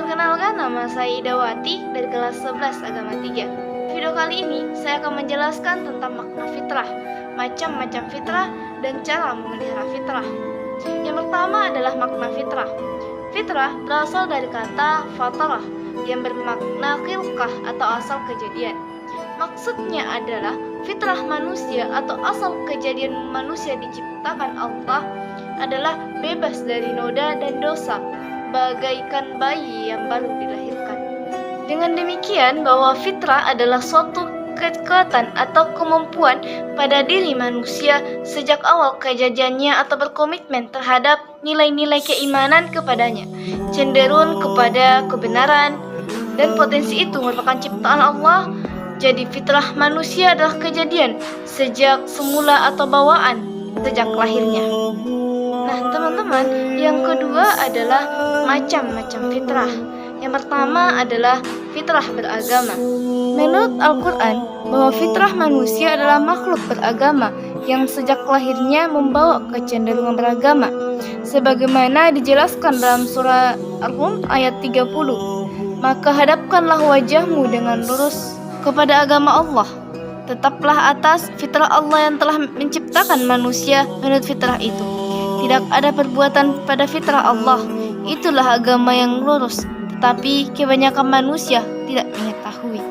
Perkenalkan, nama saya Idawati dari kelas 11 Agama 3. Video kali ini saya akan menjelaskan tentang makna fitrah, macam-macam fitrah, dan cara memelihara fitrah. Yang pertama adalah makna fitrah. Fitrah berasal dari kata fatarah yang bermakna khilqah atau asal kejadian. Maksudnya adalah fitrah manusia atau asal kejadian manusia diciptakan Allah adalah bebas dari noda dan dosa, bagaikan bayi yang baru dilahirkan. Dengan demikian, bahwa fitrah adalah suatu kekuatan atau kemampuan pada diri manusia sejak awal kejadiannya atau berkomitmen terhadap nilai-nilai keimanan kepadanya, cenderung kepada kebenaran, dan potensi itu merupakan ciptaan Allah. Jadi fitrah manusia adalah kejadian sejak semula atau bawaan sejak lahirnya. Nah teman-teman, yang kedua adalah macam-macam fitrah. Yang pertama adalah fitrah beragama. Menurut Al-Quran, bahwa fitrah manusia adalah makhluk beragama yang sejak lahirnya membawa kecenderungan beragama, sebagaimana dijelaskan dalam surah Ar-Rum ayat 30. Maka hadapkanlah wajahmu dengan lurus kepada agama Allah. Tetaplah atas fitrah Allah yang telah menciptakan manusia menurut fitrah itu. Tidak ada perbuatan pada fitrah Allah. Itulah agama yang lurus, tetapi kebanyakan manusia tidak mengetahui.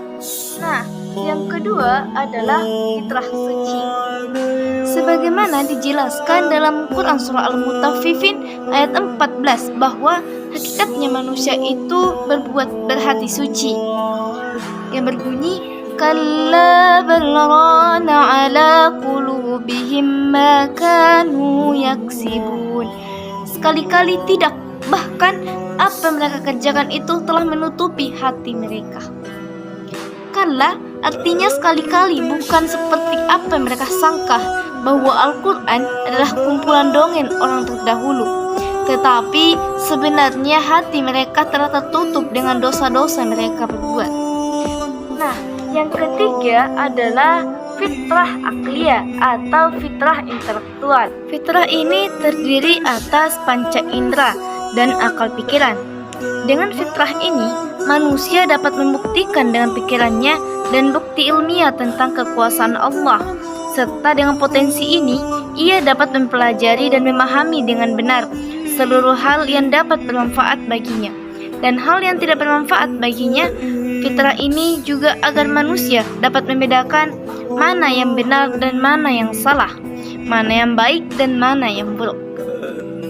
Nah, yang kedua adalah fitrah suci. Sebagaimana dijelaskan dalam Quran surah Al-Mutaffifin ayat 14 bahwa hakikatnya manusia itu berhati suci, yang berbunyi kalla bal rana ala qulubihim ma kanu yaksibun. Sekali-kali tidak, bahkan apa mereka kerjakan itu telah menutupi hati mereka. Kalla artinya sekali-kali, bukan seperti apa mereka sangka bahwa Al-Quran adalah kumpulan dongeng orang terdahulu, tetapi sebenarnya hati mereka telah tertutup dengan dosa-dosa mereka berbuat. Nah, yang ketiga adalah fitrah akliyah atau fitrah intelektual. Fitrah ini terdiri atas panca indera dan akal pikiran. Dengan fitrah ini, manusia dapat membuktikan dengan pikirannya dan bukti ilmiah tentang kekuasaan Allah. Serta dengan potensi ini, ia dapat mempelajari dan memahami dengan benar seluruh hal yang dapat bermanfaat baginya dan hal yang tidak bermanfaat baginya. Fitrah ini juga agar manusia dapat membedakan mana yang benar dan mana yang salah, mana yang baik dan mana yang buruk.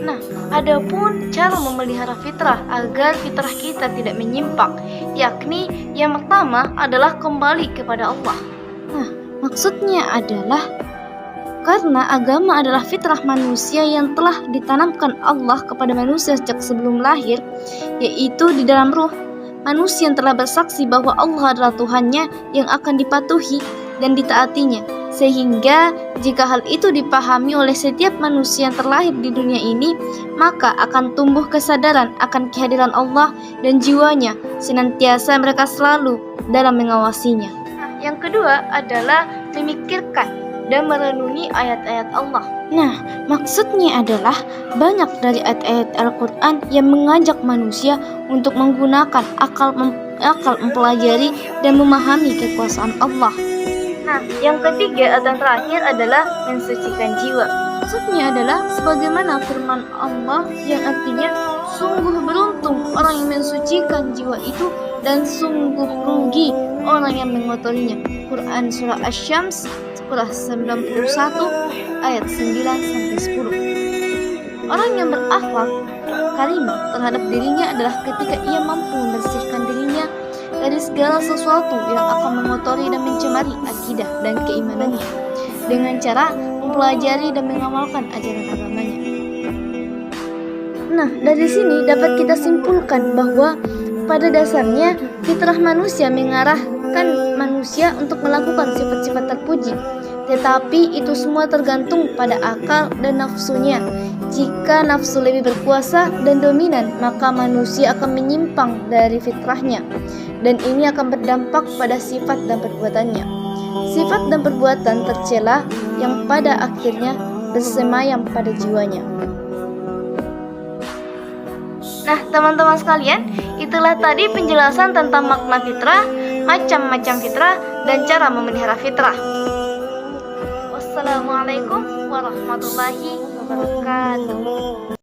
Nah, adapun cara memelihara fitrah agar fitrah kita tidak menyimpang, yakni yang pertama adalah kembali kepada Allah. Nah, maksudnya adalah karena agama adalah fitrah manusia yang telah ditanamkan Allah kepada manusia sejak sebelum lahir, yaitu di dalam ruh. Manusia yang telah bersaksi bahwa Allah adalah Tuhannya yang akan dipatuhi dan ditaatinya. Sehingga jika hal itu dipahami oleh setiap manusia yang terlahir di dunia ini, maka akan tumbuh kesadaran akan kehadiran Allah dan jiwanya senantiasa mereka selalu dalam mengawasinya. Yang kedua adalah memikirkan dan merenungi ayat-ayat Allah. Nah, maksudnya adalah banyak dari ayat-ayat Al-Quran yang mengajak manusia untuk menggunakan akal mempelajari dan memahami kekuasaan Allah. Nah, yang ketiga atau terakhir adalah mensucikan jiwa. Maksudnya adalah sebagaimana firman Allah yang artinya sungguh beruntung orang yang mensucikan jiwa itu dan sungguh rugi orang yang mengotorinya. Quran surah Asy-Syams surah 91 ayat 9-10. Orang yang berakhlak karimah terhadap dirinya adalah ketika ia mampu membersihkan dirinya dari segala sesuatu yang akan mengotori dan mencemari akidah dan keimanannya dengan cara mempelajari dan mengamalkan ajaran agamanya. Nah, dari sini dapat kita simpulkan bahwa pada dasarnya fitrah manusia mengarahkan manusia untuk melakukan sifat-sifat terpuji, tetapi itu semua tergantung pada akal dan nafsunya. Jika nafsu lebih berkuasa dan dominan, maka manusia akan menyimpang dari fitrahnya, dan ini akan berdampak pada sifat dan perbuatannya. Sifat dan perbuatan tercela yang pada akhirnya bersemayam pada jiwanya. Nah, teman-teman sekalian, Itulah tadi penjelasan tentang makna fitrah, macam-macam fitrah, dan cara memelihara fitrah. Wassalamualaikum warahmatullahi wabarakatuh.